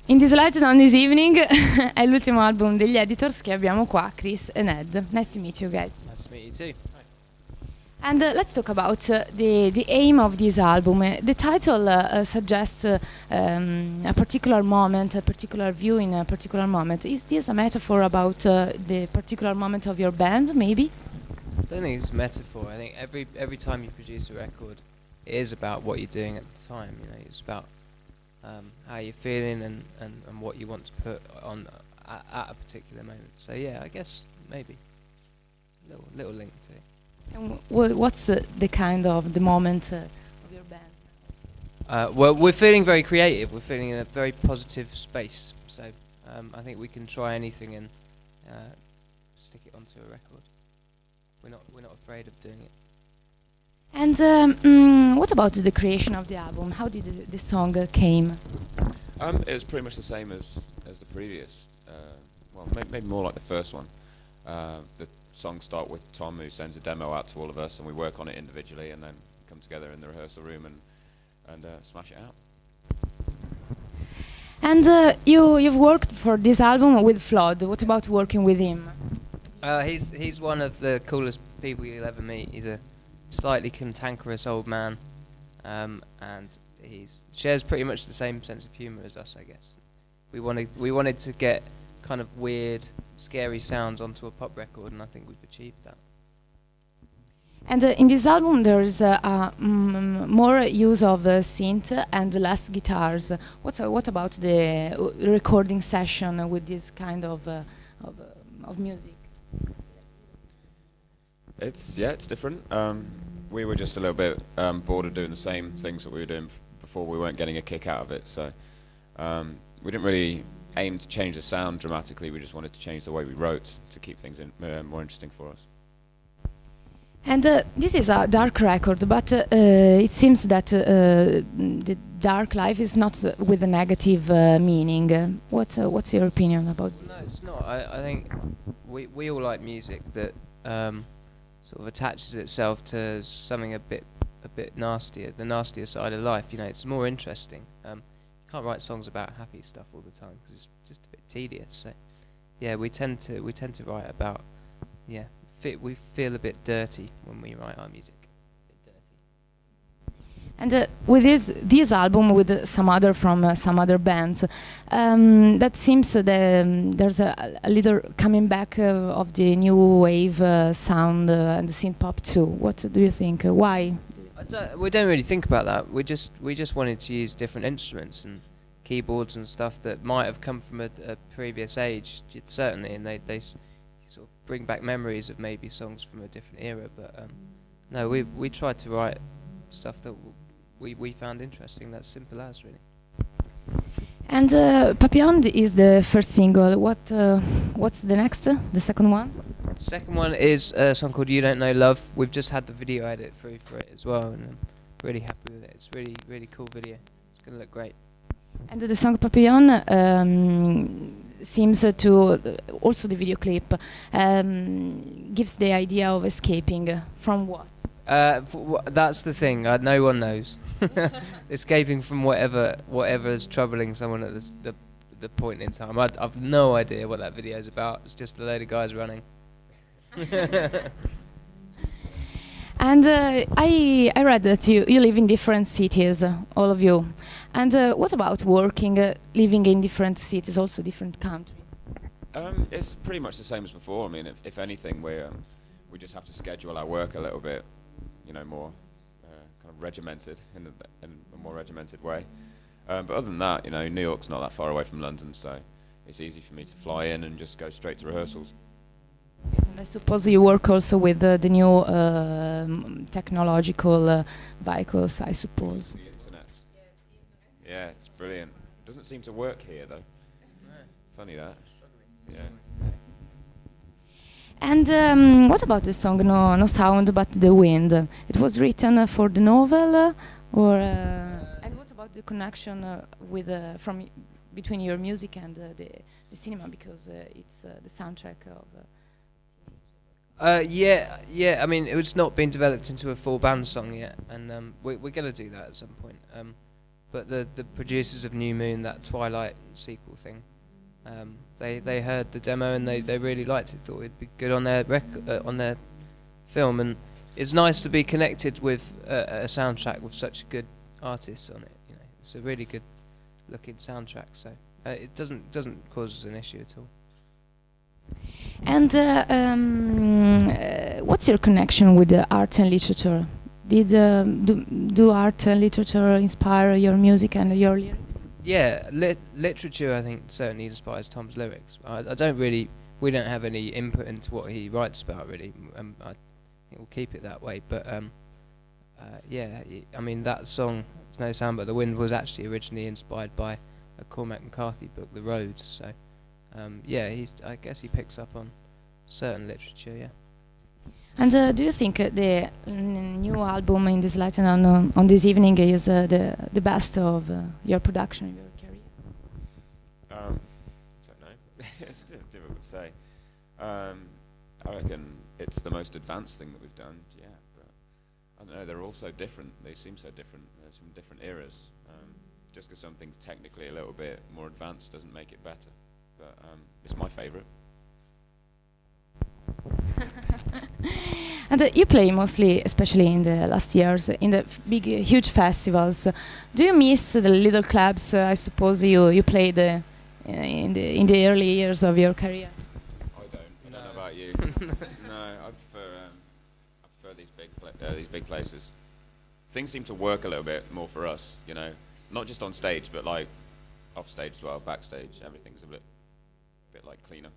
In this light on this evening è l'ultimo album degli Editors che abbiamo qua, Chris and Ed. Nice to meet you guys. Nice to meet you too. And let's talk about the aim of this album. The title suggests a particular moment, a particular view in a particular moment. Is this a metaphor about the particular moment of your band, maybe? I don't think it's a metaphor. I think every time you produce a record, it is about what you're doing at the time. You know, it's about how you're feeling and what you want to put on at a particular moment. So yeah, I guess maybe little link to it. And what's the kind of the moment of your band? Well, we're feeling very creative. We're feeling in a very positive space. So I think we can try anything and stick it onto a record. We're not afraid of doing it. And what about the creation of the album? How did the song came? It was pretty much the same as the previous. Well, maybe more like the first one. The songs start with Tom, who sends a demo out to all of us, and we work on it individually, and then come together in the rehearsal room and smash it out. And you've worked for this album with Flood. What about working with him? He's one of the coolest people you'll ever meet. He's a slightly cantankerous old man, and he shares pretty much the same sense of humour as us, I guess. We wanted to get kind of weird, scary sounds onto a pop record, and I think we've achieved that. And in this album there is more use of synth and less guitars. What about the recording session with this kind of music? It's different. We were just a little bit bored of doing the same things that we were doing before. We weren't getting a kick out of it, so we didn't really aim to change the sound dramatically. We just wanted to change the way we wrote to keep things more interesting for us. And this is a dark record, but it seems that the dark life is not with a negative meaning. What's your opinion about this? No, it's not. I think we all like music that sort of attaches itself to something a bit nastier, the nastier side of life. You know, it's more interesting. You can't write songs about happy stuff all the time because it's just a bit tedious. So, yeah, we tend to write about we feel a bit dirty when we write our music. A bit dirty. And with this album, with some other from some other bands, that seems there's a little coming back of the new wave sound and the synth pop too. What do you think? Why? We don't really think about that. We just wanted to use different instruments and keyboards and stuff that might have come from a previous age, certainly, and they sort of bring back memories of maybe songs from a different era. But no, we tried to write stuff that we found interesting. That's simple as, really. And Papillion is the first single. What's the next? The second one? Second one is a song called You Don't Know Love. We've just had the video edit through for it as well, and I'm really happy with it. It's really cool video. It's going to look great. And the song Papillion seems to, also the video clip, gives the idea of escaping from what? That's the thing. No one knows. Escaping from whatever is troubling someone at the point in time. I've no idea what that video is about. It's just a load of guys running. And I read that you live in different cities, all of you. And what about working, living in different cities, also different countries? It's pretty much the same as before. I mean, if anything, we just have to schedule our work a little bit, more kind of regimented in a more regimented way. But other than that, New York's not that far away from London, so it's easy for me to fly in and just go straight to rehearsals. Yes, and I suppose you work also with the new technological vehicles, I suppose. The internet. Yeah, it's brilliant. Doesn't seem to work here though. No. Funny that. Yeah. And what about the song No Sound But the Wind? It was written for the novel, or and what about the connection between your music and the cinema, because it's the soundtrack of. Yeah. I mean, it's not been developed into a full band song yet, and we're gonna do that at some point. but the producers of New Moon, that Twilight sequel thing, they heard the demo and they really liked it. Thought it'd be good on their on their film, and it's nice to be connected with a soundtrack with such a good artist on it. You know, it's a really good looking soundtrack, so it doesn't cause us an issue at all. And what's your connection with art and literature? Did do art and literature inspire your music and your lyrics? Yeah, literature I think certainly inspires Tom's lyrics. I don't really, we don't have any input into what he writes about really. I think we'll keep it that way. But yeah, I mean that song, "No Sound But the Wind," was actually originally inspired by a Cormac McCarthy book, The Roads. So yeah, I guess he picks up on certain literature. Yeah. And do you think the new album in this light and on this evening is the best of your production, your career? I don't know. It's difficult to say. I reckon it's the most advanced thing that we've done. Yeah, but I don't know. They're all so different. They seem so different. They're from different eras. Just because something's technically a little bit more advanced doesn't make it better. But it's my favourite. And you play mostly, especially in the last years, in the big, huge festivals. Do you miss the little clubs? I suppose you played in the early years of your career. I don't know about you. No, I prefer these big places. Things seem to work a little bit more for us, you know, not just on stage, but like off stage as well, backstage. Everything's a bit like cleaner.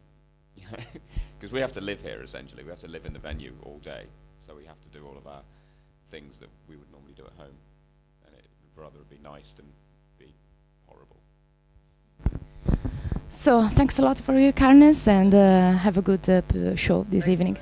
Because we have to live here essentially. We have to live in the venue all day, so we have to do all of our things that we would normally do at home, and it would rather be nice than be horrible. So thanks a lot for your kindness, and have a good show this evening.